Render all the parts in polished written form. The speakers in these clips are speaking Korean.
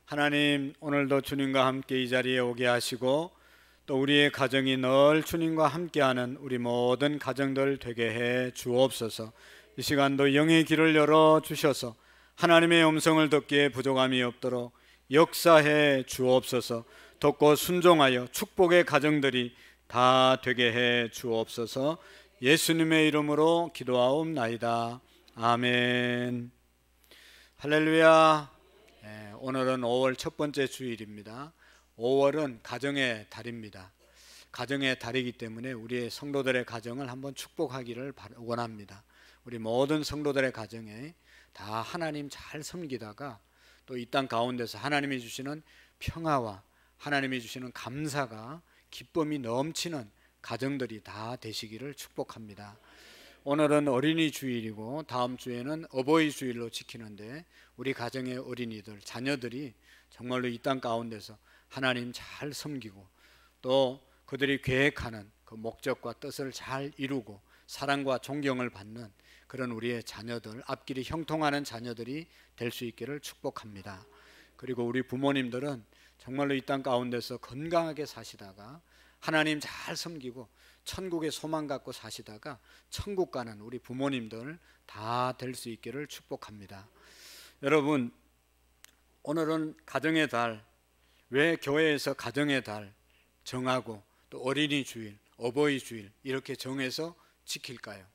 하나님, 오늘도 주님과 함께 이 자리에 오게 하시고 또 우리의 가정이 늘 주님과 함께하는 우리 모든 가정들 되게 해 주옵소서. 이 시간도 영의 길을 열어 주셔서 하나님의 음성을 듣기에 부족함이 없도록 역사해 주옵소서. 듣고 순종하여 축복의 가정들이 다 되게 해 주옵소서. 예수님의 이름으로 기도하옵나이다. 아멘. 할렐루야. 오늘은 5월 첫 번째 주일입니다. 5월은 가정의 달입니다. 가정의 달이기 때문에 우리의 성도들의 가정을 한번 축복하기를 원합니다. 우리 모든 성도들의 가정에 다 하나님 잘 섬기다가 또 이 땅 가운데서 하나님이 주시는 평화와 하나님이 주시는 감사가 기쁨이 넘치는 가정들이 다 되시기를 축복합니다. 오늘은 어린이 주일이고 다음 주에는 어버이 주일로 지키는데 우리 가정의 어린이들, 자녀들이 정말로 이 땅 가운데서 하나님 잘 섬기고 또 그들이 계획하는 그 목적과 뜻을 잘 이루고 사랑과 존경을 받는 그런 우리의 자녀들, 앞길이 형통하는 자녀들이 될 수 있기를 축복합니다. 그리고 우리 부모님들은 정말로 이 땅 가운데서 건강하게 사시다가 하나님 잘 섬기고 천국의 소망 갖고 사시다가 천국 가는 우리 부모님들 다 될 수 있기를 축복합니다. 여러분, 오늘은 가정의 달, 왜 교회에서 가정의 달 정하고 또 어린이 주일, 어버이 주일 이렇게 정해서 지킬까요?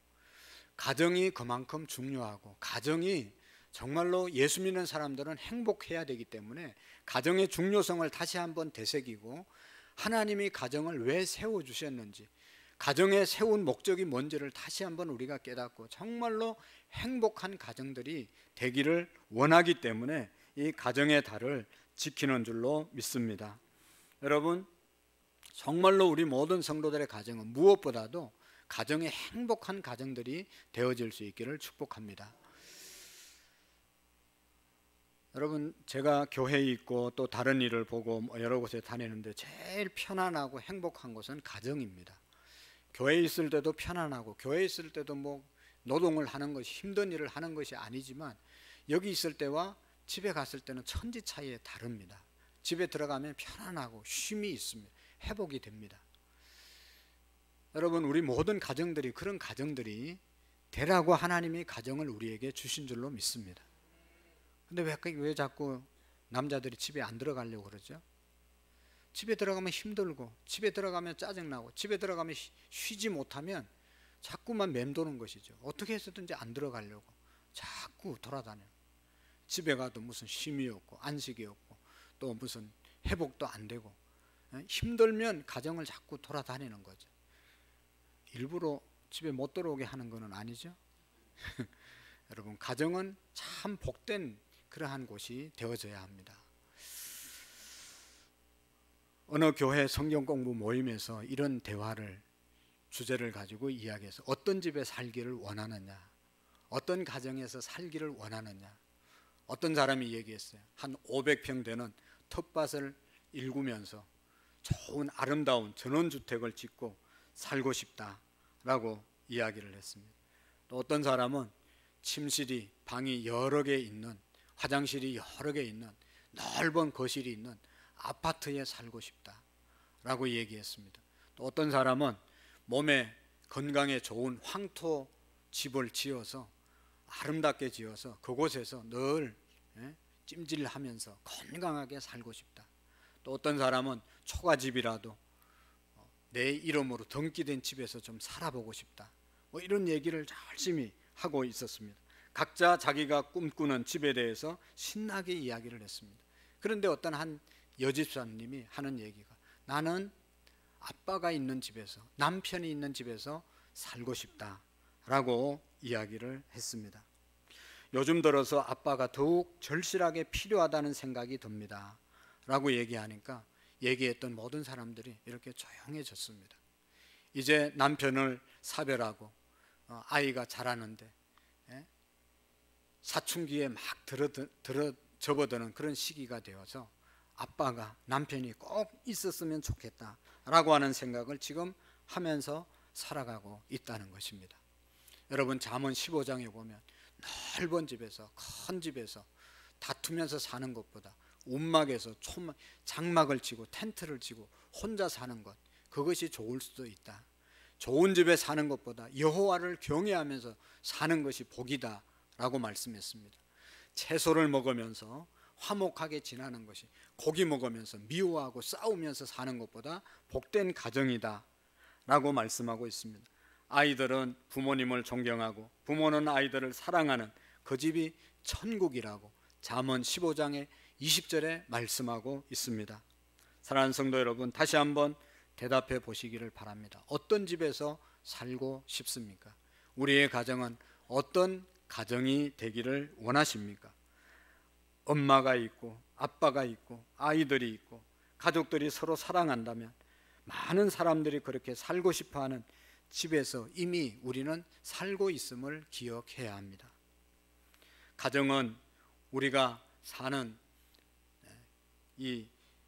가정이 그만큼 중요하고 가정이 정말로 예수 믿는 사람들은 행복해야 되기 때문에 가정의 중요성을 다시 한번 되새기고 하나님이 가정을 왜 세워주셨는지, 가정에 세운 목적이 뭔지를 다시 한번 우리가 깨닫고 정말로 행복한 가정들이 되기를 원하기 때문에 이 가정의 달을 지키는 줄로 믿습니다. 여러분, 정말로 우리 모든 성도들의 가정은 무엇보다도 가정의 행복한 가정들이 되어질 수 있기를 축복합니다. 여러분, 제가 교회에 있고 또 다른 일을 보고 여러 곳에 다니는데 제일 편안하고 행복한 곳은 가정입니다. 교회에 있을 때도 편안하고 교회에 있을 때도 노동을 하는 것이 힘든 일을 하는 것이 아니지만 여기 있을 때와 집에 갔을 때는 천지 차이에 다릅니다. 집에 들어가면 편안하고 쉼이 있습니다. 회복이 됩니다. 여러분, 우리 모든 가정들이 그런 가정들이 되라고 하나님이 가정을 우리에게 주신 줄로 믿습니다. 근데 왜 자꾸 남자들이 집에 안 들어가려고 그러죠? 집에 들어가면 힘들고 집에 들어가면 짜증나고 집에 들어가면 쉬지 못하면 자꾸만 맴도는 것이죠. 어떻게 해서든지 안 들어가려고 자꾸 돌아다녀요. 집에 가도 무슨 쉼이 없고 안식이 없고 또 무슨 회복도 안 되고 힘들면 가정을 자꾸 돌아다니는 거죠. 일부러 집에 못 들어오게 하는 것은 아니죠. 여러분, 가정은 참 복된 그러한 곳이 되어져야 합니다. 어느 교회 성경 공부 모임에서 이런 대화를 주제를 가지고 이야기해서 어떤 집에 살기를 원하느냐, 어떤 가정에서 살기를 원하느냐. 어떤 사람이 얘기했어요. 한 500평 되는 텃밭을 일구면서 좋은 아름다운 전원주택을 짓고 살고 싶다라고 이야기를 했습니다. 또 어떤 사람은 침실이 방이 여러 개 있는, 화장실이 여러 개 있는 넓은 거실이 있는 아파트에 살고 싶다라고 얘기했습니다. 또 어떤 사람은 몸에 건강에 좋은 황토 집을 지어서 아름답게 지어서 그곳에서 늘 찜질하면서 건강하게 살고 싶다. 또 어떤 사람은 초가집이라도 내 이름으로 등기된 집에서 좀 살아보고 싶다. 이런 얘기를 열심히 하고 있었습니다. 각자 자기가 꿈꾸는 집에 대해서 신나게 이야기를 했습니다. 그런데 어떤 한 여집사님이 하는 얘기가, 나는 아빠가 있는 집에서, 남편이 있는 집에서 살고 싶다라고 이야기를 했습니다. 요즘 들어서 아빠가 더욱 절실하게 필요하다는 생각이 듭니다 라고 얘기하니까 얘기했던 모든 사람들이 이렇게 조용해졌습니다. 이제 남편을 사별하고 아이가 자라는데 사춘기에 막 접어드는 그런 시기가 되어서 아빠가, 남편이 꼭 있었으면 좋겠다라고 하는 생각을 지금 하면서 살아가고 있다는 것입니다. 여러분, 잠언 15장에 보면 넓은 집에서, 큰 집에서 다투면서 사는 것보다 움막에서 장막을 치고 텐트를 치고 혼자 사는 것, 그것이 좋을 수도 있다. 좋은 집에 사는 것보다 여호와를 경외하면서 사는 것이 복이다 라고 말씀했습니다. 채소를 먹으면서 화목하게 지내는 것이, 고기 먹으면서 미워하고 싸우면서 사는 것보다 복된 가정이다 라고 말씀하고 있습니다. 아이들은 부모님을 존경하고 부모는 아이들을 사랑하는 그 집이 천국이라고 잠언 15장의 20절에 말씀하고 있습니다. 사랑하는 성도 여러분, 다시 한번 대답해 보시기를 바랍니다. 어떤 집에서 살고 싶습니까? 우리의 가정은 어떤 가정이 되기를 원하십니까? 엄마가 있고 아빠가 있고 아이들이 있고 가족들이 서로 사랑한다면, 많은 사람들이 그렇게 살고 싶어하는 집에서 이미 우리는 살고 있음을 기억해야 합니다. 가정은 우리가 사는 이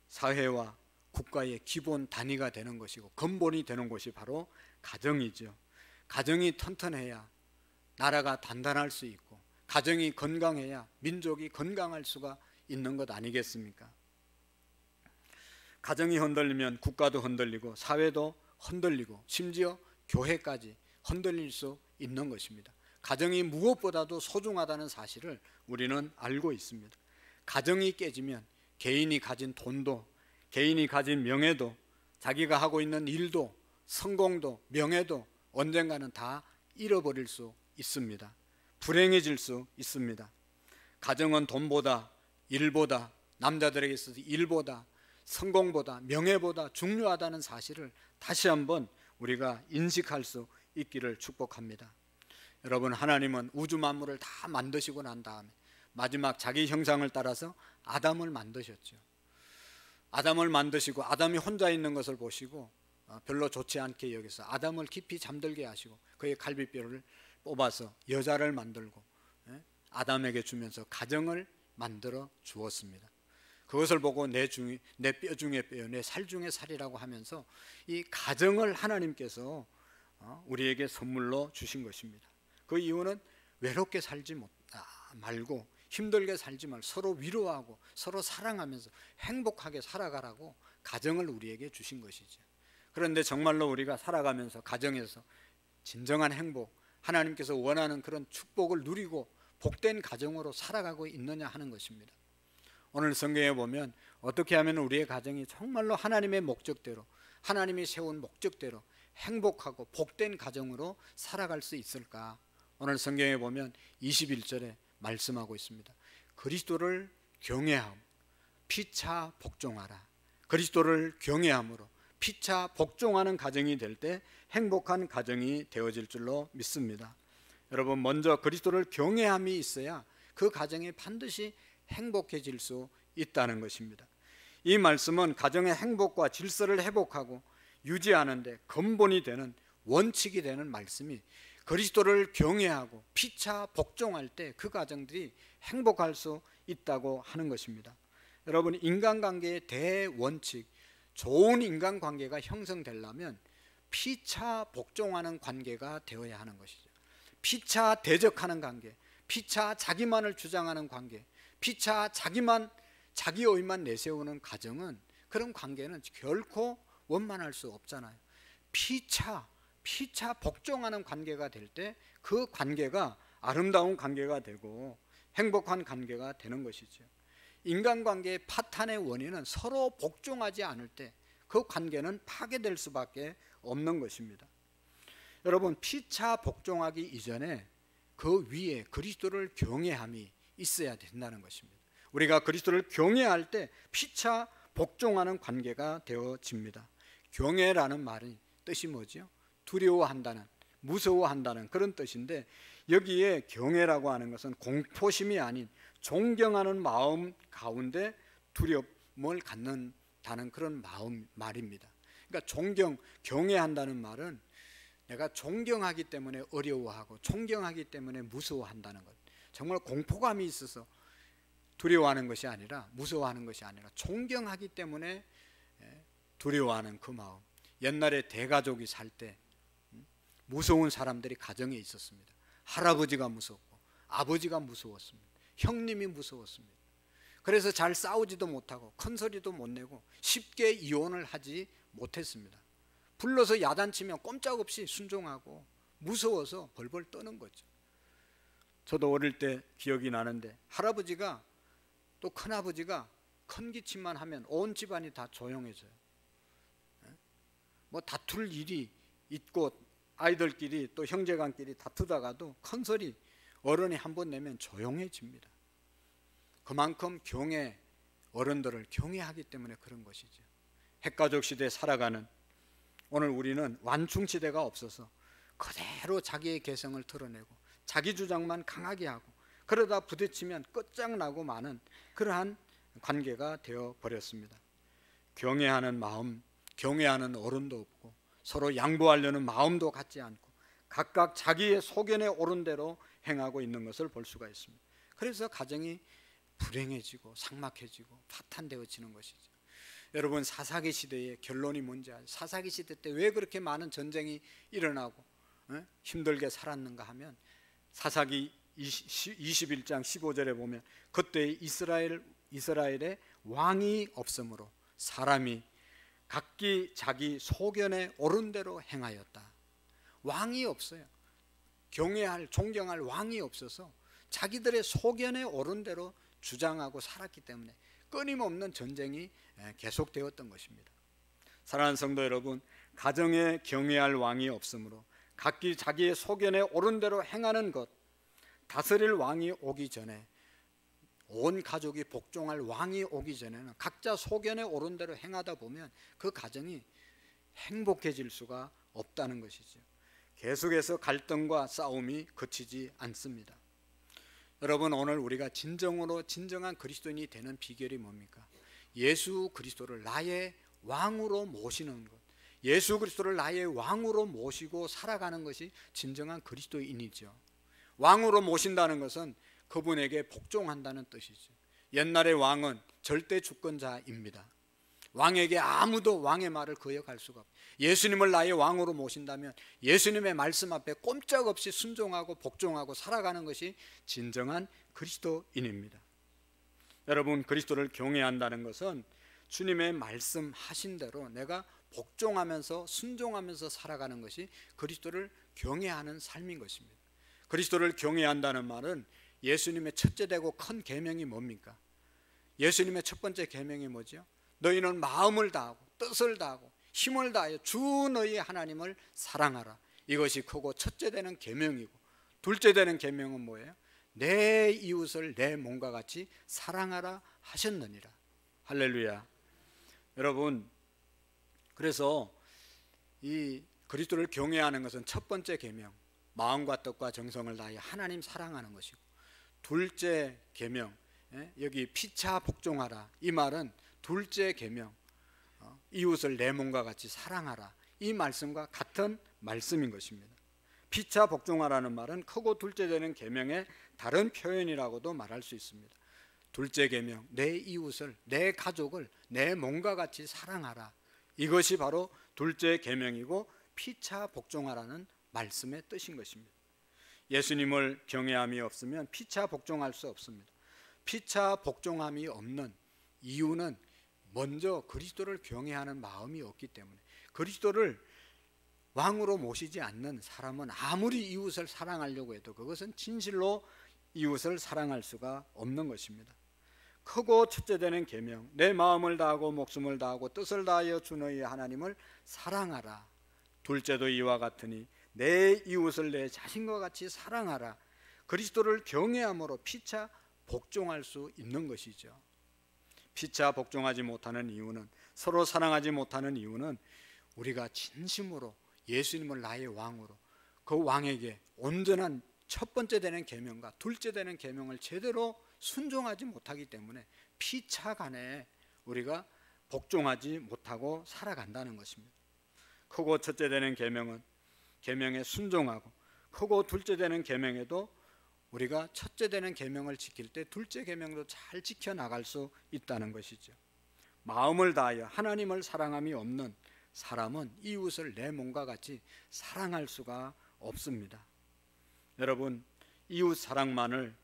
사회와 국가의 기본 단위가 되는 것이고 근본이 되는 것이 바로 가정이죠. 가정이 튼튼해야 나라가 단단할 수 있고, 가정이 건강해야 민족이 건강할 수가 있는 것 아니겠습니까? 가정이 흔들리면 국가도 흔들리고 사회도 흔들리고 심지어 교회까지 흔들릴 수 있는 것입니다. 가정이 무엇보다도 소중하다는 사실을 우리는 알고 있습니다. 가정이 깨지면 개인이 가진 돈도, 개인이 가진 명예도, 자기가 하고 있는 일도, 성공도, 명예도 언젠가는 다 잃어버릴 수 있습니다. 불행해질 수 있습니다. 가정은 돈보다, 일보다, 남자들에게 있어서 일보다, 성공보다, 명예보다 중요하다는 사실을 다시 한번 우리가 인식할 수 있기를 축복합니다. 여러분, 하나님은 우주 만물을 다 만드시고 난 다음에 마지막 자기 형상을 따라서 아담을 만드셨죠. 아담을 만드시고 아담이 혼자 있는 것을 보시고 별로 좋지 않게 여기서 아담을 깊이 잠들게 하시고 그의 갈비뼈를 뽑아서 여자를 만들고 아담에게 주면서 가정을 만들어 주었습니다. 그것을 보고 내 뼈 중에 뼈, 내 살 중에 살이라고 하면서 이 가정을 하나님께서 우리에게 선물로 주신 것입니다. 그 이유는 외롭게 살지 말고, 힘들게 살지 말고 서로 위로하고 서로 사랑하면서 행복하게 살아가라고 가정을 우리에게 주신 것이죠. 그런데 정말로 우리가 살아가면서 가정에서 진정한 행복, 하나님께서 원하는 그런 축복을 누리고 복된 가정으로 살아가고 있느냐 하는 것입니다. 오늘 성경에 보면 어떻게 하면 우리의 가정이 정말로 하나님의 목적대로, 하나님이 세운 목적대로 행복하고 복된 가정으로 살아갈 수 있을까? 오늘 성경에 보면 21절에 말씀하고 있습니다. 그리스도를 경외하고 피차 복종하라. 그리스도를 경외함으로 피차 복종하는 가정이 될 때 행복한 가정이 되어질 줄로 믿습니다. 여러분, 먼저 그리스도를 경외함이 있어야 그 가정이 반드시 행복해질 수 있다는 것입니다. 이 말씀은 가정의 행복과 질서를 회복하고 유지하는 데 근본이 되는, 원칙이 되는 말씀이, 그리스도를 경외하고 피차 복종할 때 그 가정들이 행복할 수 있다고 하는 것입니다. 여러분, 인간관계의 대원칙, 좋은 인간관계가 형성되려면 피차 복종하는 관계가 되어야 하는 것이죠. 피차 대적하는 관계, 피차 자기만을 주장하는 관계, 피차 자기 의만 내세우는 가정은, 그런 관계는 결코 원만할 수 없잖아요. 피차 복종하는 관계가 될 때 그 관계가 아름다운 관계가 되고 행복한 관계가 되는 것이죠. 인간관계의 파탄의 원인은 서로 복종하지 않을 때 그 관계는 파괴될 수밖에 없는 것입니다. 여러분, 피차 복종하기 이전에 그 위에 그리스도를 경외함이 있어야 된다는 것입니다. 우리가 그리스도를 경외할 때 피차 복종하는 관계가 되어집니다. 경외라는 말의 뜻이 뭐죠? 두려워한다는, 무서워한다는 그런 뜻인데, 여기에 경외라고 하는 것은 공포심이 아닌 존경하는 마음 가운데 두려움을 갖는다는 그런 말입니다. 그러니까 경외한다는 말은 내가 존경하기 때문에 어려워하고 존경하기 때문에 무서워한다는 것, 정말 공포감이 있어서 두려워하는 것이 아니라, 무서워하는 것이 아니라 존경하기 때문에 두려워하는 그 마음. 옛날에 대가족이 살 때 무서운 사람들이 가정에 있었습니다. 할아버지가 무섭고 아버지가 무서웠습니다. 형님이 무서웠습니다. 그래서 잘 싸우지도 못하고 큰 소리도 못 내고 쉽게 이혼을 하지 못했습니다. 불러서 야단치면 꼼짝없이 순종하고 무서워서 벌벌 떠는 거죠. 저도 어릴 때 기억이 나는데 할아버지가 또 큰아버지가 큰 기침만 하면 온 집안이 다 조용해져요. 뭐 다툴 일이 있고 아이들끼리 또 형제간끼리 다투다가도 큰 소리 어른이 한 번 내면 조용해집니다. 그만큼 어른들을 경외하기 때문에 그런 것이죠. 핵가족 시대에 살아가는 오늘 우리는 완충지대가 없어서 그대로 자기의 개성을 드러내고 자기 주장만 강하게 하고 그러다 부딪히면 끝장나고 마는 그러한 관계가 되어 버렸습니다. 경외하는 마음, 경외하는 어른도 없고 서로 양보하려는 마음도 갖지 않고 각각 자기의 소견에 오른 대로 행하고 있는 것을 볼 수가 있습니다. 그래서 가정이 불행해지고 삭막해지고 파탄되어지는 것이죠. 여러분, 사사기 시대의 결론이 뭔지 아세요? 사사기 시대 때 왜 그렇게 많은 전쟁이 일어나고 힘들게 살았는가 하면 사사기 21장 15절에 보면 그때 이스라엘의 왕이 없으므로 사람이 각기 자기 소견에 옳은 대로 행하였다. 왕이 없어요. 경외할 존경할 왕이 없어서 자기들의 소견에 옳은 대로 주장하고 살았기 때문에 끊임없는 전쟁이 계속되었던 것입니다. 사랑하는 성도 여러분, 가정에 경외할 왕이 없으므로 각기 자기의 소견에 옳은 대로 행하는 것, 다스릴 왕이 오기 전에, 온 가족이 복종할 왕이 오기 전에는 각자 소견에 옳은 대로 행하다 보면 그 가정이 행복해질 수가 없다는 것이죠. 계속해서 갈등과 싸움이 그치지 않습니다. 여러분, 오늘 우리가 진정한 그리스도인이 되는 비결이 뭡니까? 예수 그리스도를 나의 왕으로 모시는 것, 예수 그리스도를 나의 왕으로 모시고 살아가는 것이 진정한 그리스도인이죠. 왕으로 모신다는 것은 그분에게 복종한다는 뜻이죠. 옛날의 왕은 절대 주권자입니다. 왕에게 아무도 왕의 말을 거역할 수가 없어요. 예수님을 나의 왕으로 모신다면 예수님의 말씀 앞에 꼼짝없이 순종하고 복종하고 살아가는 것이 진정한 그리스도인입니다. 여러분, 그리스도를 경외한다는 것은 주님의 말씀하신 대로 내가 복종하면서 순종하면서 살아가는 것이 그리스도를 경외하는 삶인 것입니다. 그리스도를 경외한다는 말은 예수님의 첫째 되고 큰 계명이 뭡니까? 예수님의 첫 번째 계명이 뭐죠? 너희는 마음을 다하고 뜻을 다하고 힘을 다하여 주 너희 하나님을 사랑하라. 이것이 크고 첫째 되는 계명이고, 둘째 되는 계명은 뭐예요? 내 이웃을 내 몸과 같이 사랑하라 하셨느니라. 할렐루야. 여러분, 그래서 이 그리스도를 경외하는 것은 첫 번째 계명, 마음과 뜻과 정성을 다하여 하나님 사랑하는 것이고, 둘째 계명, 여기 피차 복종하라, 이 말은 둘째 계명, 이웃을 내 몸과 같이 사랑하라, 이 말씀과 같은 말씀인 것입니다. 피차 복종하라는 말은 크고 둘째 되는 계명의 다른 표현이라고도 말할 수 있습니다. 둘째 계명, 내 이웃을, 내 가족을 내 몸과 같이 사랑하라, 이것이 바로 둘째 계명이고 피차 복종하라는 말씀의 뜻인 것입니다. 예수님을 경외함이 없으면 피차 복종할 수 없습니다. 피차 복종함이 없는 이유는 먼저 그리스도를 경외하는 마음이 없기 때문에, 그리스도를 왕으로 모시지 않는 사람은 아무리 이웃을 사랑하려고 해도 그것은 진실로 이웃을 사랑할 수가 없는 것입니다. 크고 첫째 되는 계명, 내 마음을 다하고 목숨을 다하고 뜻을 다하여 주 너희 하나님을 사랑하라. 둘째도 이와 같으니 내 이웃을 내 자신과 같이 사랑하라. 그리스도를 경외함으로 피차 복종할 수 있는 것이죠. 피차 복종하지 못하는 이유는, 서로 사랑하지 못하는 이유는 우리가 진심으로 예수님을 나의 왕으로, 그 왕에게 온전한 첫 번째 되는 계명과 둘째 되는 계명을 제대로 순종하지 못하기 때문에 피차 간에 우리가 복종하지 못하고 살아간다는 것입니다. 크고 첫째 되는 계명은 계명에 순종하고, 크고 둘째 되는 계명에도 우리가 첫째 되는 계명을 지킬 때 둘째 계명도 잘 지켜나갈 수 있다는 것이죠. 마음을 다하여 하나님을 사랑함이 없는 사람은 이웃을 내 몸과 같이 사랑할 수가 없습니다. 여러분, 이웃 사랑만을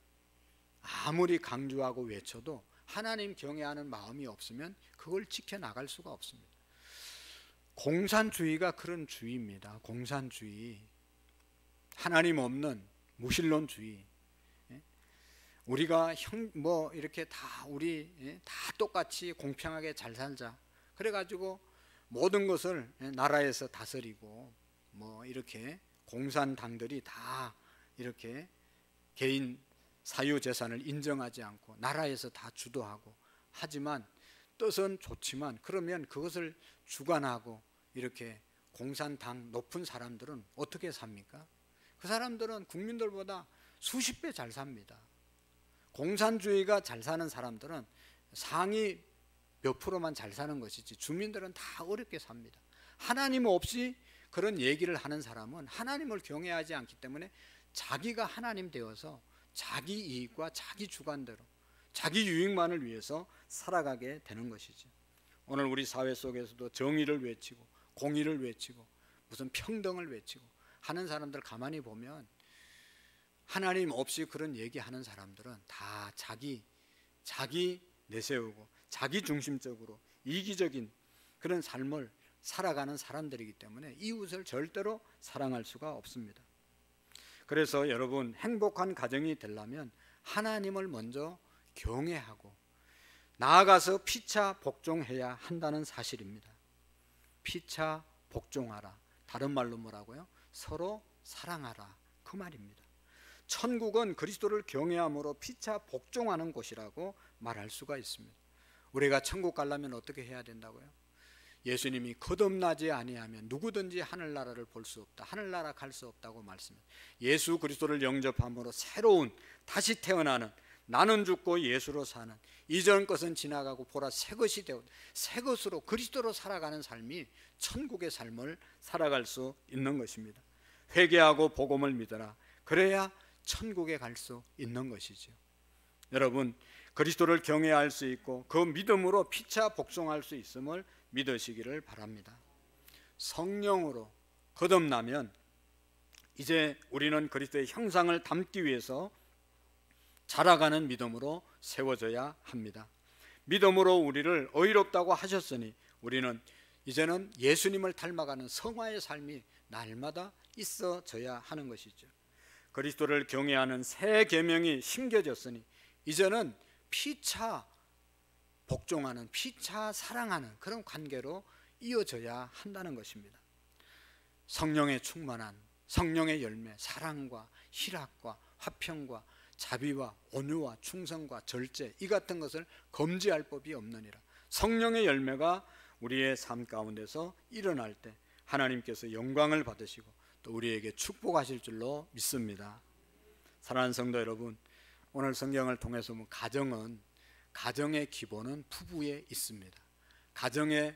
아무리 강조하고 외쳐도 하나님 경외하는 마음이 없으면 그걸 지켜나갈 수가 없습니다. 공산주의가 그런 주의입니다. 공산주의, 하나님 없는 무신론주의. 우리가 이렇게 다 우리 다 똑같이 공평하게 잘 살자. 그래가지고 모든 것을 나라에서 다스리고 이렇게 공산당들이 다 이렇게 개인 사유재산을 인정하지 않고 나라에서 다 주도하고 하지만 뜻은 좋지만 그러면 그것을 주관하고 이렇게 공산당 높은 사람들은 어떻게 삽니까? 그 사람들은 국민들보다 수십 배 잘 삽니다. 공산주의가 잘 사는 사람들은 상위 몇 프로만 잘 사는 것이지 주민들은 다 어렵게 삽니다. 하나님 없이 그런 얘기를 하는 사람은 하나님을 경외하지 않기 때문에 자기가 하나님 되어서 자기 이익과 자기 주관대로 자기 유익만을 위해서 살아가게 되는 것이죠. 오늘 우리 사회 속에서도 정의를 외치고 공의를 외치고 무슨 평등을 외치고 하는 사람들 가만히 보면 하나님 없이 그런 얘기하는 사람들은 다 자기 내세우고 자기 중심적으로 이기적인 그런 삶을 살아가는 사람들이기 때문에 이웃을 절대로 사랑할 수가 없습니다. 그래서 여러분, 행복한 가정이 되려면 하나님을 먼저 경외하고 나아가서 피차 복종해야 한다는 사실입니다. 피차 복종하라. 다른 말로 뭐라고요? 서로 사랑하라. 그 말입니다. 천국은 그리스도를 경외함으로 피차 복종하는 곳이라고 말할 수가 있습니다. 우리가 천국 가려면 어떻게 해야 된다고요? 예수님이 거듭나지 아니하면 누구든지 하늘나라를 볼 수 없다, 하늘나라 갈 수 없다고 말씀합니다. 예수 그리스도를 영접함으로 새로운 다시 태어나는, 나는 죽고 예수로 사는, 이전 것은 지나가고 보라 새 것이 되어 새 것으로 그리스도로 살아가는 삶이 천국의 삶을 살아갈 수 있는 것입니다. 회개하고 복음을 믿어라. 그래야 천국에 갈 수 있는 것이죠. 여러분, 그리스도를 경외할 수 있고 그 믿음으로 피차 복종할 수 있음을 믿으시기를 바랍니다. 성령으로 거듭나면 이제 우리는 그리스도의 형상을 담기 위해서 자라가는 믿음으로 세워져야 합니다. 믿음으로 우리를 의롭다고 하셨으니 우리는 이제는 예수님을 닮아가는 성화의 삶이 날마다 있어져야 하는 것이죠. 그리스도를 경외하는 새 계명이 심겨졌으니 이제는 피차 복종하는, 피차 사랑하는 그런 관계로 이어져야 한다는 것입니다. 성령의 충만한 성령의 열매, 사랑과 희락과 화평과 자비와 온유와 충성과 절제, 이 같은 것을 금지할 법이 없느니라. 성령의 열매가 우리의 삶 가운데서 일어날 때 하나님께서 영광을 받으시고 또 우리에게 축복하실 줄로 믿습니다. 사랑하는 성도 여러분, 오늘 성경을 통해서 보면 가정의 기본은 부부에 있습니다. 가정의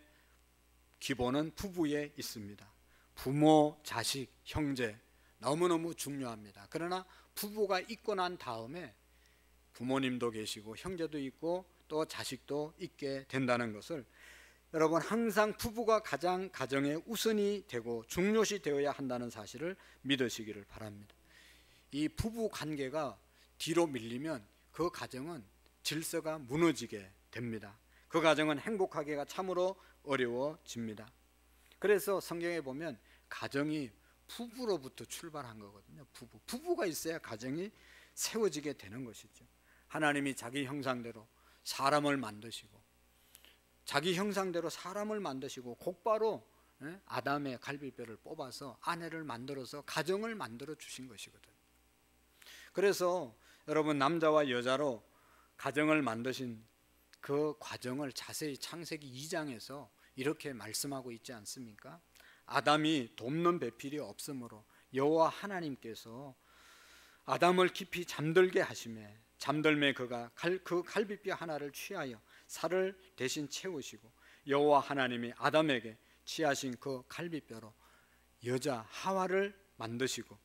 기본은 부부에 있습니다. 부모, 자식, 형제 너무너무 중요합니다. 그러나 부부가 있고 난 다음에 부모님도 계시고 형제도 있고 또 자식도 있게 된다는 것을 여러분, 항상 부부가 가장 가정의 우선이 되고 중요시 되어야 한다는 사실을 믿으시기를 바랍니다. 이 부부 관계가 뒤로 밀리면 그 가정은 질서가 무너지게 됩니다. 그 가정은 행복하기가 참으로 어려워집니다. 그래서 성경에 보면 가정이 부부로부터 출발한 거거든요. 부부가 있어야 가정이 세워지게 되는 것이죠. 하나님이 자기 형상대로 사람을 만드시고 자기 형상대로 사람을 만드시고 곧바로 아담의 갈비뼈를 뽑아서 아내를 만들어서 가정을 만들어 주신 것이거든요. 그래서 여러분, 남자와 여자로 가정을 만드신 그 과정을 자세히 창세기 2장에서 이렇게 말씀하고 있지 않습니까? 아담이 돕는 배필이 없으므로 여호와 하나님께서 아담을 깊이 잠들게 하시매 잠들매 그가 그 갈비뼈 하나를 취하여 살을 대신 채우시고 여호와 하나님이 아담에게 취하신 그 갈비뼈로 여자 하와를 만드시고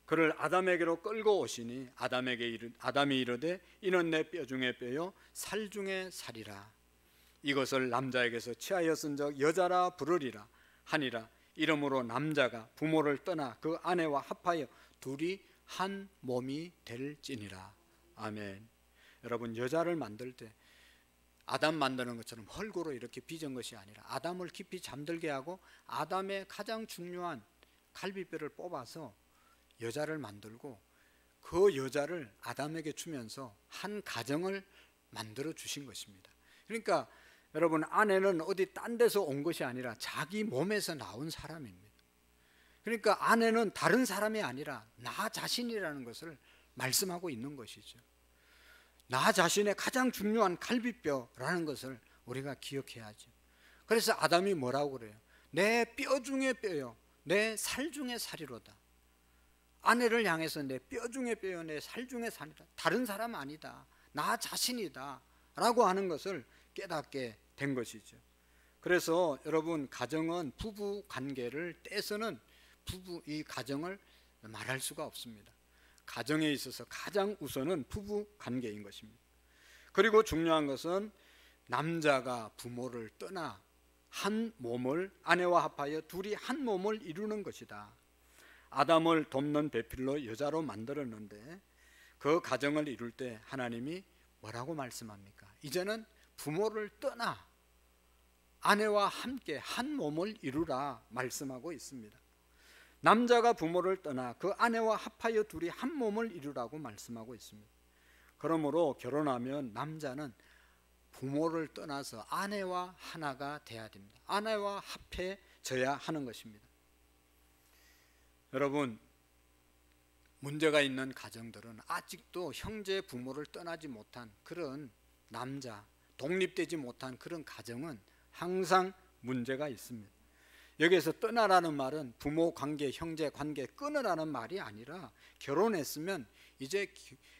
그를 아담에게로 끌고 오시니 아담이 이르되 이는 내 뼈 중에 뼈요 살 중에 살이라. 이것을 남자에게서 취하였은즉 여자라 부르리라 하니라. 이러므로 남자가 부모를 떠나 그 아내와 합하여 둘이 한 몸이 될지니라. 아멘. 여러분, 여자를 만들 때 아담 만드는 것처럼 흙으로 이렇게 빚은 것이 아니라 아담을 깊이 잠들게 하고 아담의 가장 중요한 갈비뼈를 뽑아서 여자를 만들고 그 여자를 아담에게 주면서 한 가정을 만들어 주신 것입니다. 그러니까 여러분, 아내는 어디 딴 데서 온 것이 아니라 자기 몸에서 나온 사람입니다. 그러니까 아내는 다른 사람이 아니라 나 자신이라는 것을 말씀하고 있는 것이죠. 나 자신의 가장 중요한 갈비뼈라는 것을 우리가 기억해야죠. 그래서 아담이 뭐라고 그래요? 내 뼈 중에 뼈요, 내 살 중에 살이로다. 아내를 향해서 내 뼈 중에 뼈요, 내 살 중에 살이다. 다른 사람 아니다, 나 자신이다 라고 하는 것을 깨닫게 된 것이죠. 그래서 여러분, 가정은 부부 관계를 떼서는 이 가정을 말할 수가 없습니다. 가정에 있어서 가장 우선은 부부 관계인 것입니다. 그리고 중요한 것은 남자가 부모를 떠나 한 몸을, 아내와 합하여 둘이 한 몸을 이루는 것이다. 아담을 돕는 배필로 여자로 만들었는데 그 가정을 이룰 때 하나님이 뭐라고 말씀합니까? 이제는 부모를 떠나 아내와 함께 한 몸을 이루라 말씀하고 있습니다. 남자가 부모를 떠나 그 아내와 합하여 둘이 한 몸을 이루라고 말씀하고 있습니다. 그러므로 결혼하면 남자는 부모를 떠나서 아내와 하나가 돼야 됩니다. 아내와 합해져야 하는 것입니다. 여러분, 문제가 있는 가정들은 아직도 형제 부모를 떠나지 못한 그런 남자, 독립되지 못한 그런 가정은 항상 문제가 있습니다. 여기에서 떠나라는 말은 부모 관계, 형제 관계 끊으라는 말이 아니라 결혼했으면 이제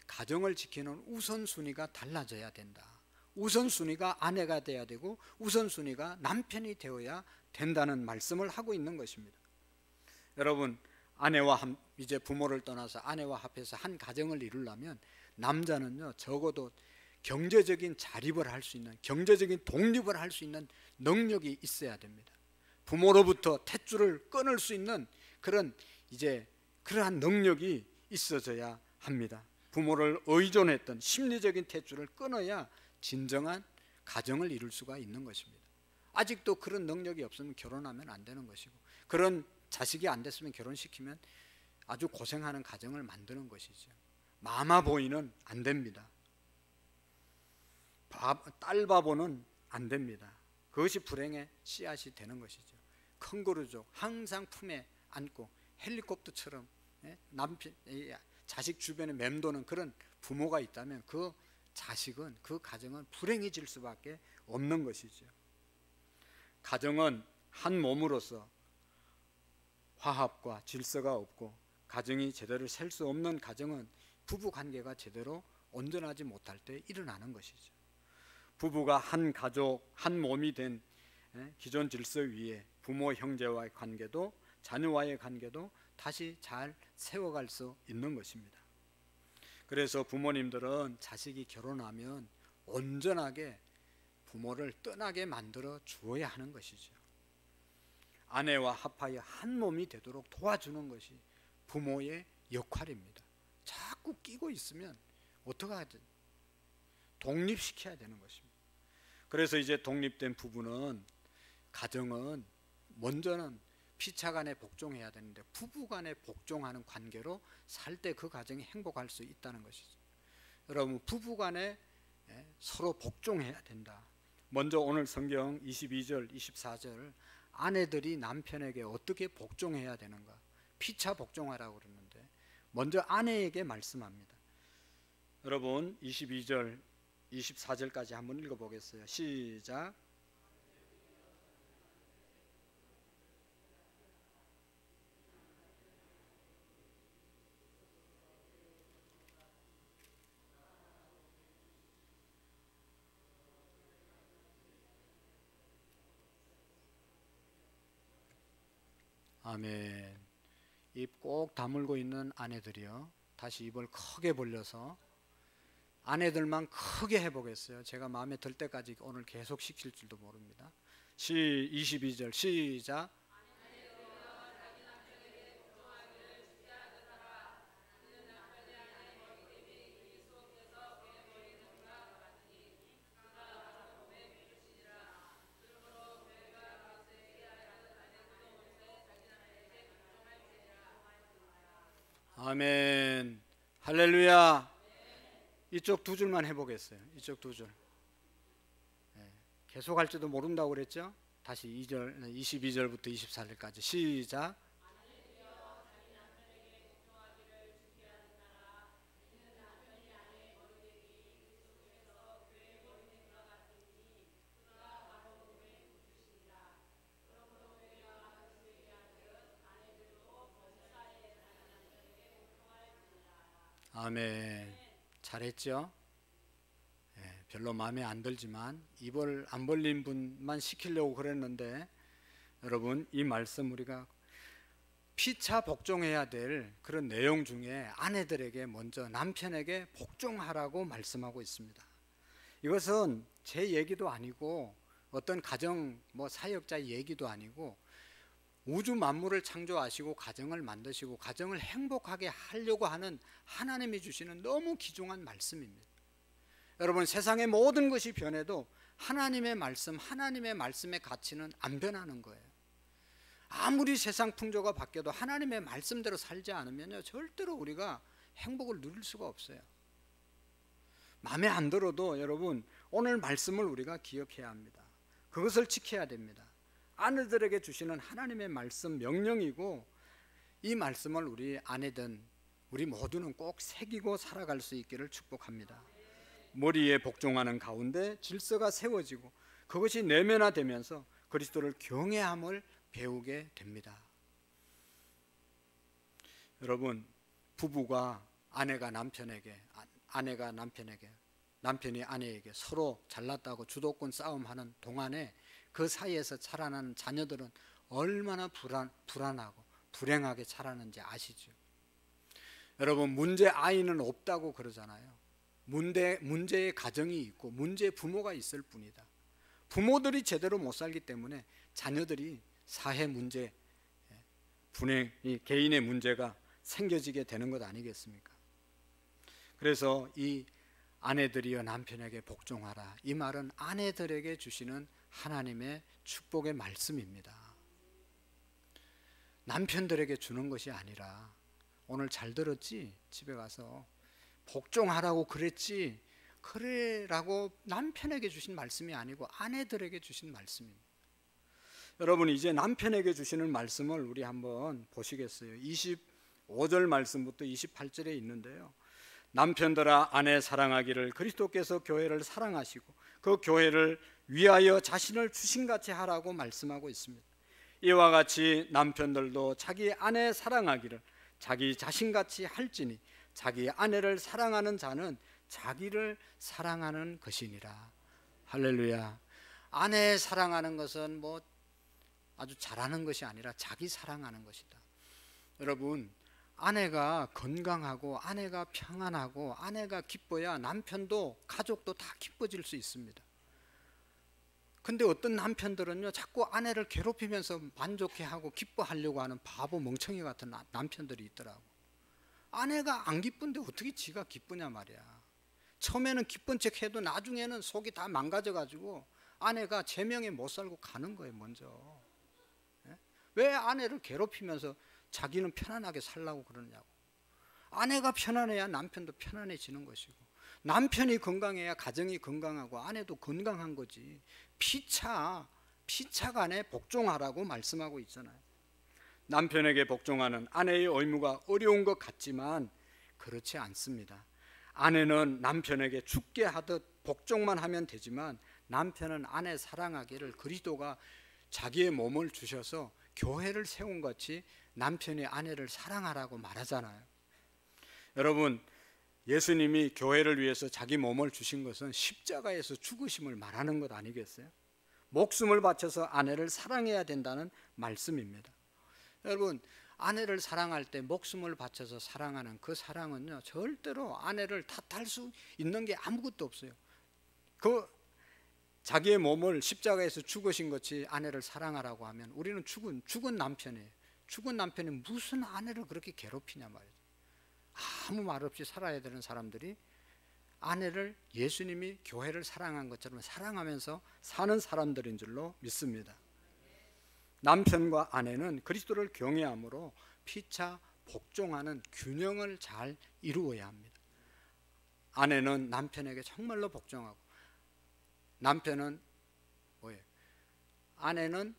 가정을 지키는 우선순위가 달라져야 된다. 우선순위가 아내가 돼야 되고 우선순위가 남편이 되어야 된다는 말씀을 하고 있는 것입니다. 여러분, 이제 부모를 떠나서 아내와 합해서 한 가정을 이루려면 남자는요, 적어도 경제적인 자립을 할 수 있는, 경제적인 독립을 할 수 있는 능력이 있어야 됩니다. 부모로부터 탯줄을 끊을 수 있는 그러한 능력이 있어져야 합니다. 부모를 의존했던 심리적인 탯줄을 끊어야 진정한 가정을 이룰 수가 있는 것입니다. 아직도 그런 능력이 없으면 결혼하면 안 되는 것이고, 그런 자식이 안 됐으면 결혼시키면 아주 고생하는 가정을 만드는 것이죠. 마마보이는 안 됩니다. 딸바보는 안 됩니다. 그것이 불행의 씨앗이 되는 것이죠. 캥거루족 항상 품에 안고 헬리콥터처럼 남편, 자식 주변에 맴도는 그런 부모가 있다면 그 자식은, 그 가정은 불행해질 수밖에 없는 것이죠. 가정은 한 몸으로서 화합과 질서가 없고 가정이 제대로 셀 수 없는 가정은 부부 관계가 제대로 온전하지 못할 때 일어나는 것이죠. 부부가 한 가족, 한 몸이 된 기존 질서 위에 부모 형제와의 관계도 자녀와의 관계도 다시 잘 세워갈 수 있는 것입니다. 그래서 부모님들은 자식이 결혼하면 온전하게 부모를 떠나게 만들어 주어야 하는 것이죠. 아내와 합하여 한 몸이 되도록 도와주는 것이 부모의 역할입니다. 자꾸 끼고 있으면 어떡하든 독립시켜야 되는 것입니다. 그래서 이제 독립된 부부는, 가정은 먼저는 피차간에 복종해야 되는데 부부간에 복종하는 관계로 살 때 그 가정이 행복할 수 있다는 것이죠. 여러분, 부부간에 서로 복종해야 된다. 먼저 오늘 성경 22절, 24절 아내들이 남편에게 어떻게 복종해야 되는가, 피차 복종하라고 그러는데 먼저 아내에게 말씀합니다. 여러분, 22절, 24절까지 한번 읽어보겠어요. 시작. 아멘. 입 꼭 다물고 있는 아내들이요, 다시 입을 크게 벌려서 아내들만 크게 해보겠어요. 제가 마음에 들 때까지 오늘 계속 시킬 줄도 모릅니다. 22절 시작. 아멘. 할렐루야. 이쪽 두 줄만 해보겠어요. 이쪽 두 줄. 계속 할지도 모른다고 그랬죠? 다시 2절, 22절부터 24절까지 시작. 아멘. 잘했죠? 별로 마음에 안 들지만 입을 안 벌린 분만 시키려고 그랬는데, 여러분 이 말씀 우리가 피차 복종해야 될 그런 내용 중에 아내들에게 먼저 남편에게 복종하라고 말씀하고 있습니다. 이것은 제 얘기도 아니고 어떤 가정 사역자 얘기도 아니고, 우주 만물을 창조하시고 가정을 만드시고 가정을 행복하게 하려고 하는 하나님이 주시는 너무 귀중한 말씀입니다. 여러분, 세상의 모든 것이 변해도 하나님의 말씀, 하나님의 말씀의 가치는 안 변하는 거예요. 아무리 세상 풍조가 바뀌어도 하나님의 말씀대로 살지 않으면요, 절대로 우리가 행복을 누릴 수가 없어요. 마음에 안 들어도 여러분, 오늘 말씀을 우리가 기억해야 합니다. 그것을 지켜야 됩니다. 아내들에게 주시는 하나님의 말씀 명령이고, 이 말씀을 우리 아내든 우리 모두는 꼭 새기고 살아갈 수 있기를 축복합니다. 머리에 복종하는 가운데 질서가 세워지고 그것이 내면화되면서 그리스도를 경외함을 배우게 됩니다. 여러분, 부부가 아내가 남편에게, 남편이 아내에게 서로 잘났다고 주도권 싸움하는 동안에 그 사이에서 자라나는 자녀들은 얼마나 불안하고 불행하게 자라는지 아시죠? 여러분, 문제 아이는 없다고 그러잖아요. 문제의 가정이 있고 문제의 부모가 있을 뿐이다. 부모들이 제대로 못 살기 때문에 자녀들이 사회 문제, 분행, 개인의 문제가 생겨지게 되는 것 아니겠습니까? 그래서 이 아내들이여 남편에게 복종하라, 이 말은 아내들에게 주시는 하나님의 축복의 말씀입니다. 남편들에게 주는 것이 아니라, 오늘 잘 들었지? 집에 가서 복종하라고 그랬지? 그래라고 남편에게 주신 말씀이 아니고 아내들에게 주신 말씀입니다. 여러분, 이제 남편에게 주시는 말씀을 우리 한번 보시겠어요? 25절 말씀부터 28절에 있는데요, 남편들아 아내 사랑하기를 그리스도께서 교회를 사랑하시고 그 교회를 위하여 자신을 주신같이 하라고 말씀하고 있습니다. 이와 같이 남편들도 자기 아내 사랑하기를 자기 자신같이 할지니 자기 아내를 사랑하는 자는 자기를 사랑하는 것이니라. 할렐루야. 아내 사랑하는 것은 아주 잘하는 것이 아니라 자기 사랑하는 것이다. 여러분, 아내가 건강하고 아내가 평안하고 아내가 기뻐야 남편도 가족도 다 기뻐질 수 있습니다. 근데 어떤 남편들은요, 자꾸 아내를 괴롭히면서 만족해 하고 기뻐하려고 하는 바보 멍청이 같은 남편들이 있더라고. 아내가 안 기쁜데 어떻게 지가 기쁘냐 말이야. 처음에는 기쁜 척 해도 나중에는 속이 다 망가져 가지고 아내가 제명에 못 살고 가는 거예요, 먼저. 왜 아내를 괴롭히면서 자기는 편안하게 살라고 그러냐고. 아내가 편안해야 남편도 편안해지는 것이고, 남편이 건강해야 가정이 건강하고 아내도 건강한 거지. 피차간에 복종하라고 말씀하고 있잖아요. 남편에게 복종하는 아내의 의무가 어려운 것 같지만 그렇지 않습니다. 아내는 남편에게 죽게 하듯 복종만 하면 되지만, 남편은 아내 사랑하기를 그리스도가 자기의 몸을 주셔서 교회를 세운 것이 남편이 아내를 사랑하라고 말하잖아요. 여러분, 예수님이 교회를 위해서 자기 몸을 주신 것은 십자가에서 죽으심을 말하는 것 아니겠어요? 목숨을 바쳐서 아내를 사랑해야 된다는 말씀입니다. 여러분, 아내를 사랑할 때 목숨을 바쳐서 사랑하는 그 사랑은요, 절대로 아내를 탓할 수 있는 게 아무것도 없어요. 자기의 몸을 십자가에서 죽으신 것이 아내를 사랑하라고 하면 우리는 죽은 남편이에요. 죽은 남편이 무슨 아내를 그렇게 괴롭히냐 말이죠. 아무 말 없이 살아야 되는 사람들이 아내를 예수님이 교회를 사랑한 것처럼 사랑하면서 사는 사람들인 줄로 믿습니다. 남편과 아내는 그리스도를 경외함으로 피차 복종하는 균형을 잘 이루어야 합니다. 아내는 남편에게 정말로 복종하고, 남편은 뭐예요? 아내는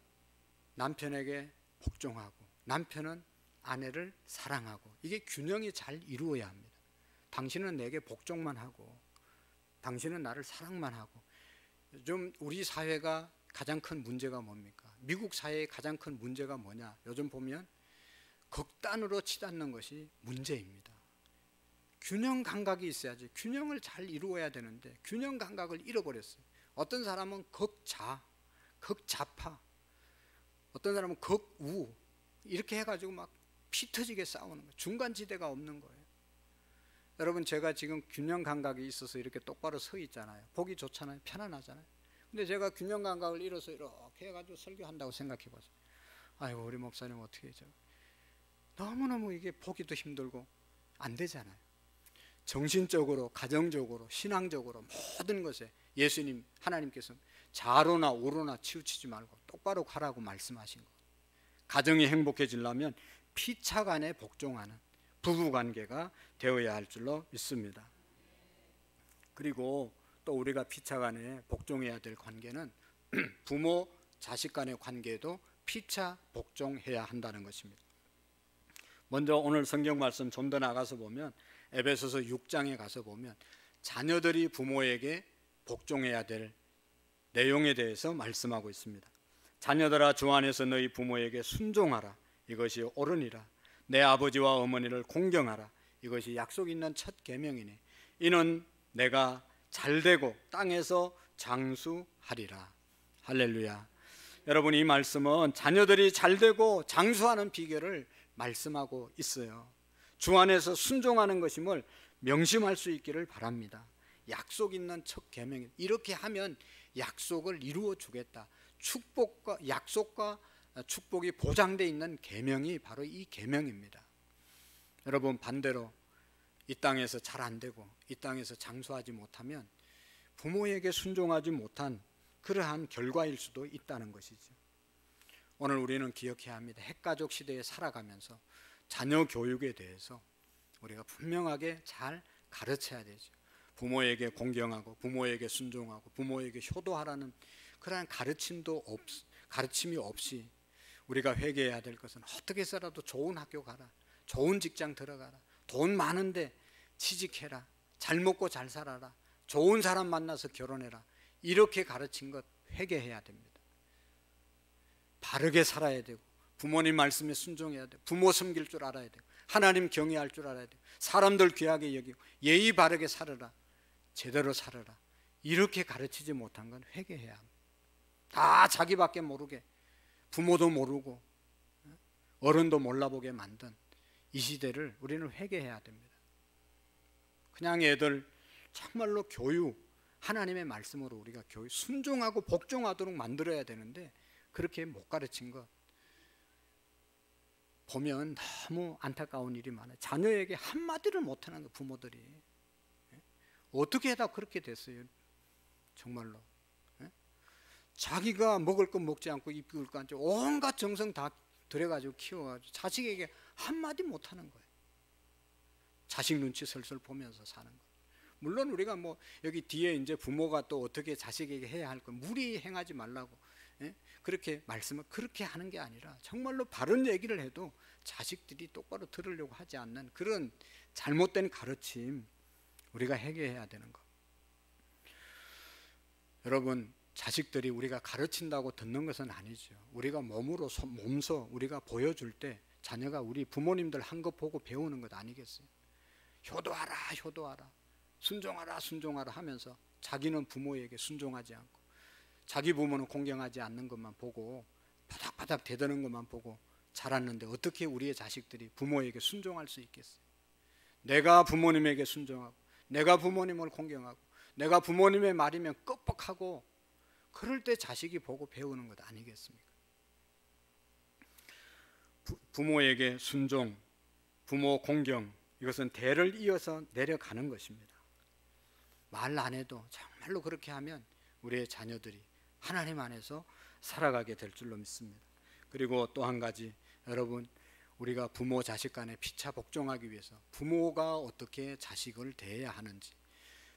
남편에게 복종하고, 남편은 아내를 사랑하고, 이게 균형이 잘 이루어야 합니다. 당신은 내게 복종만 하고, 당신은 나를 사랑만 하고. 요즘 우리 사회가 가장 큰 문제가 뭡니까? 미국 사회의 가장 큰 문제가 뭐냐? 요즘 보면 극단으로 치닫는 것이 문제입니다. 균형 감각이 있어야지. 균형을 잘 이루어야 되는데 균형 감각을 잃어버렸어요. 어떤 사람은 극자, 극좌파, 어떤 사람은 극우, 이렇게 해가지고 막 피 터지게 싸우는 거예요. 중간지대가 없는 거예요. 여러분, 제가 지금 균형 감각이 있어서 이렇게 똑바로 서 있잖아요. 보기 좋잖아요. 편안하잖아요. 근데 제가 균형 감각을 잃어서 이렇게 해가지고 설교한다고 생각해 보세요. 아이고, 우리 목사님 어떻게 해줘? 너무너무 이게 보기도 힘들고 안 되잖아요. 정신적으로, 가정적으로, 신앙적으로 모든 것에 예수님, 하나님께서 좌로나 우로나 치우치지 말고 똑바로 가라고 말씀하신 거. 가정이 행복해지려면 피차간에 복종하는 부부관계가 되어야 할 줄로 믿습니다. 그리고 또 우리가 피차간에 복종해야 될 관계는 부모 자식 간의 관계에도 피차 복종해야 한다는 것입니다. 먼저 오늘 성경 말씀 좀 더 나가서 보면 에베소서 6장에 가서 보면 자녀들이 부모에게 복종해야 될 내용에 대해서 말씀하고 있습니다. 자녀들아, 주 안에서 너희 부모에게 순종하라. 이것이 옳으니라. 내 아버지와 어머니를 공경하라. 이것이 약속 있는 첫 계명이니 이는 내가 잘되고 땅에서 장수하리라. 할렐루야. 여러분, 이 말씀은 자녀들이 잘되고 장수하는 비결을 말씀하고 있어요. 주 안에서 순종하는 것임을 명심할 수 있기를 바랍니다. 약속 있는 첫 계명이, 이렇게 하면 약속을 이루어 주겠다. 축복과 약속과 축복이 보장되어 있는 계명이 바로 이 계명입니다. 여러분, 반대로 이 땅에서 잘 안 되고 이 땅에서 장수하지 못하면 부모에게 순종하지 못한 그러한 결과일 수도 있다는 것이죠. 오늘 우리는 기억해야 합니다. 핵가족 시대에 살아가면서 자녀 교육에 대해서 우리가 분명하게 잘 가르쳐야 되죠. 부모에게 공경하고 부모에게 순종하고 부모에게 효도하라는 그러한 가르침이 없이 우리가 회개해야 될 것은 어떻게 해서라도 좋은 학교 가라, 좋은 직장 들어가라, 돈 많은데 취직해라, 잘 먹고 잘 살아라, 좋은 사람 만나서 결혼해라, 이렇게 가르친 것 회개해야 됩니다. 바르게 살아야 되고 부모님 말씀에 순종해야 되고 부모 섬길 줄 알아야 되고 하나님 경외할 줄 알아야 되고 사람들 귀하게 여기고 예의 바르게 살아라, 제대로 살아라, 이렇게 가르치지 못한 건 회개해야 합니다. 다 자기밖에 모르게, 부모도 모르고 어른도 몰라보게 만든 이 시대를 우리는 회개해야 됩니다. 그냥 애들 정말로 교육, 하나님의 말씀으로 우리가 교육, 순종하고 복종하도록 만들어야 되는데 그렇게 못 가르친 것 보면 너무 안타까운 일이 많아요. 자녀에게 한마디를 못하는 거, 부모들이 어떻게 하다 그렇게 됐어요. 정말로 자기가 먹을 거 먹지 않고 입을 거 않고 온갖 정성 다 들여가지고 키워가지고 자식에게 한마디 못하는 거예요. 자식 눈치 슬슬 보면서 사는 거예요. 물론 우리가 뭐 여기 뒤에 이제 부모가 또 어떻게 자식에게 해야 할 거 무리 행하지 말라고 그렇게 말씀을 그렇게 하는 게 아니라 정말로 바른 얘기를 해도 자식들이 똑바로 들으려고 하지 않는 그런 잘못된 가르침 우리가 해결해야 되는 거. 여러분, 자식들이 우리가 가르친다고 듣는 것은 아니죠. 우리가 몸소 우리가 보여줄 때 자녀가 우리 부모님들 한 거 보고 배우는 것 아니겠어요? 효도하라, 효도하라, 순종하라, 순종하라 하면서 자기는 부모에게 순종하지 않고 자기 부모는 공경하지 않는 것만 보고 바닥바닥 대드는 것만 보고 자랐는데 어떻게 우리의 자식들이 부모에게 순종할 수 있겠어요? 내가 부모님에게 순종하고 내가 부모님을 공경하고 내가 부모님의 말이면 끄뻑하고 그럴 때 자식이 보고 배우는 것 아니겠습니까? 부모에게 순종, 부모 공경, 이것은 대를 이어서 내려가는 것입니다. 말 안 해도 정말로 그렇게 하면 우리의 자녀들이 하나님 안에서 살아가게 될 줄로 믿습니다. 그리고 또 한 가지, 여러분, 우리가 부모 자식 간에 피차 복종하기 위해서 부모가 어떻게 자식을 대해야 하는지,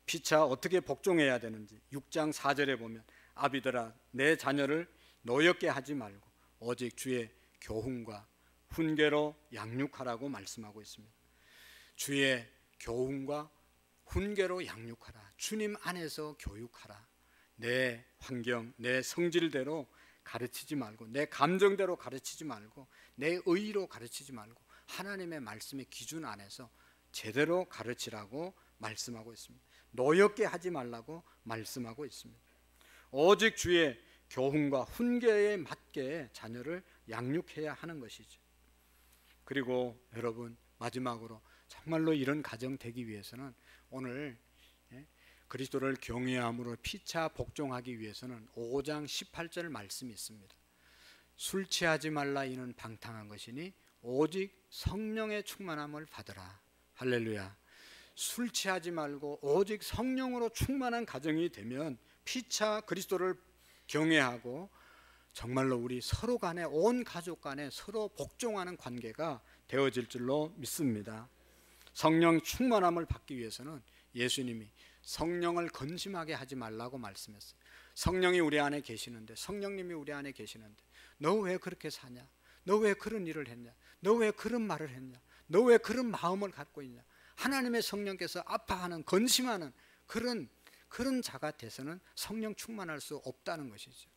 피차 어떻게 복종해야 되는지 6장 4절에 보면 아비들아 내 자녀를 노엽게 하지 말고 오직 주의 교훈과 훈계로 양육하라고 말씀하고 있습니다. 주의 교훈과 훈계로 양육하라. 주님 안에서 교육하라. 내 환경, 내 성질대로 가르치지 말고, 내 감정대로 가르치지 말고, 내 의의로 가르치지 말고 하나님의 말씀의 기준 안에서 제대로 가르치라고 말씀하고 있습니다. 노엽게 하지 말라고 말씀하고 있습니다. 오직 주의 교훈과 훈계에 맞게 자녀를 양육해야 하는 것이죠. 그리고 여러분, 마지막으로 정말로 이런 가정 되기 위해서는 오늘 그리스도를 경외함으로 피차 복종하기 위해서는 5장 18절 말씀이 있습니다. 술 취하지 말라 이는 방탕한 것이니 오직 성령의 충만함을 받으라. 할렐루야. 술 취하지 말고 오직 성령으로 충만한 가정이 되면 피차 그리스도를 경외하고 정말로 우리 서로 간에, 온 가족 간에 서로 복종하는 관계가 되어질 줄로 믿습니다. 성령 충만함을 받기 위해서는 예수님이 성령을 건심하게 하지 말라고 말씀했어요. 성령이 우리 안에 계시는데, 성령님이 우리 안에 계시는데 너 왜 그렇게 사냐? 너 왜 그런 일을 했냐? 너 왜 그런 말을 했냐? 너 왜 그런 마음을 갖고 있냐? 하나님의 성령께서 아파하는, 건심하는 그런 자가 돼서는 성령 충만할 수 없다는 것이죠.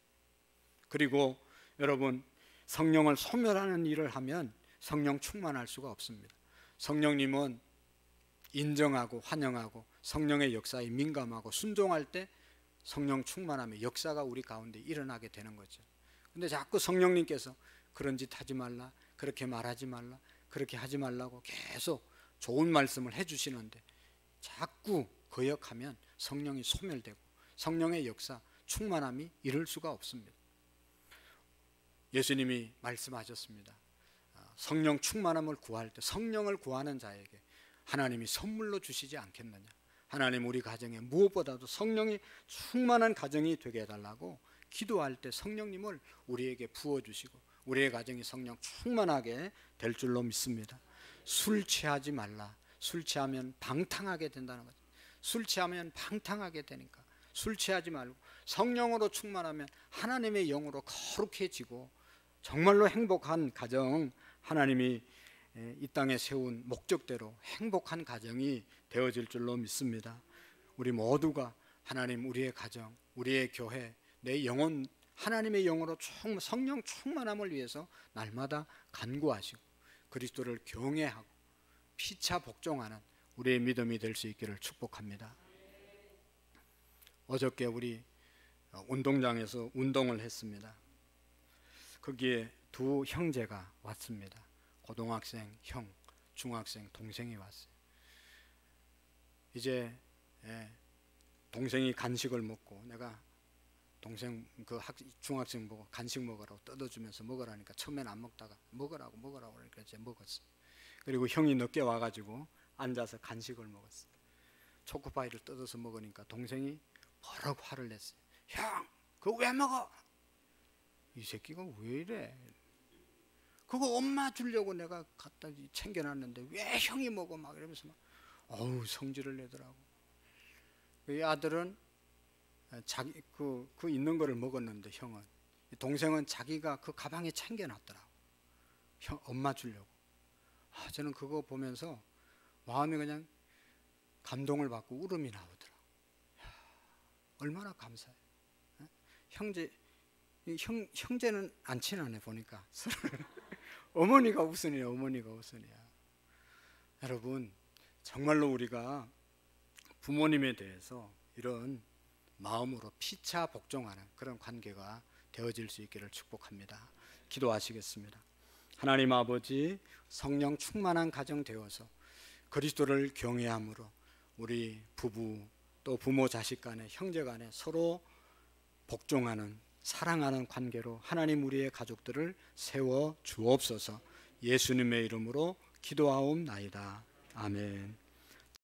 그리고 여러분, 성령을 소멸하는 일을 하면 성령 충만할 수가 없습니다. 성령님은 인정하고 환영하고 성령의 역사에 민감하고 순종할 때 성령 충만함의 역사가 우리 가운데 일어나게 되는 거죠. 근데 자꾸 성령님께서 그런 짓 하지 말라, 그렇게 말하지 말라, 그렇게 하지 말라고 계속 좋은 말씀을 해주시는데 자꾸 거역하면 성령이 소멸되고 성령의 역사, 충만함이 이룰 수가 없습니다. 예수님이 말씀하셨습니다. 성령 충만함을 구할 때 성령을 구하는 자에게 하나님이 선물로 주시지 않겠느냐. 하나님 우리 가정에 무엇보다도 성령이 충만한 가정이 되게 해달라고 기도할 때 성령님을 우리에게 부어주시고 우리의 가정이 성령 충만하게 될 줄로 믿습니다. 술 취하지 말라. 술 취하면 방탕하게 된다는 거죠. 술 취하면 방탕하게 되니까 술 취하지 말고 성령으로 충만하면 하나님의 영으로 거룩해지고 정말로 행복한 가정, 하나님이 이 땅에 세운 목적대로 행복한 가정이 되어질 줄로 믿습니다. 우리 모두가 하나님, 우리의 가정, 우리의 교회, 내 영혼, 하나님의 영으로 성령 충만함을 위해서 날마다 간구하시고 그리스도를 경외하고 피차 복종하는 우리의 믿음이 될 수 있기를 축복합니다. 어저께 우리 운동장에서 운동을 했습니다. 거기에 두 형제가 왔습니다. 고등학생 형, 중학생 동생이 왔어요. 이제 동생이 간식을 먹고 내가 동생 중학생 보고 간식 먹으라고 뜯어주면서 먹으라니까 처음엔 안 먹다가 먹으라고 그러니까 이제 먹었어요. 그리고 형이 늦게 와가지고 앉아서 간식을 먹었어요. 초코파이를 뜯어서 먹으니까 동생이 버럭 화를 냈어요. 형, 그거 왜 먹어? 이 새끼가 왜 이래? 그거 엄마 주려고 내가 갖다 챙겨놨는데 왜 형이 먹어? 막 이러면서 막 어우 성질을 내더라고. 이 아들은 자기 그 있는 거를 먹었는데 형은, 동생은 자기가 그 가방에 챙겨놨더라고. 형 엄마 주려고. 저는 그거 보면서 마음이 그냥 감동을 받고 울음이 나오더라고. 얼마나 감사해. 형제는 안 친하네 보니까. 어머니가 우선이야, 어머니가 우선이야. 여러분, 정말로 우리가 부모님에 대해서 이런 마음으로 피차 복종하는 그런 관계가 되어질 수 있기를 축복합니다. 기도하시겠습니다. 하나님 아버지, 성령 충만한 가정 되어서 그리스도를 경외함으로 우리 부부 또 부모 자식 간에 형제 간에 서로 복종하는 사랑하는 관계로 하나님 우리의 가족들을 세워 주옵소서. 예수님의 이름으로 기도하옵나이다. 아멘.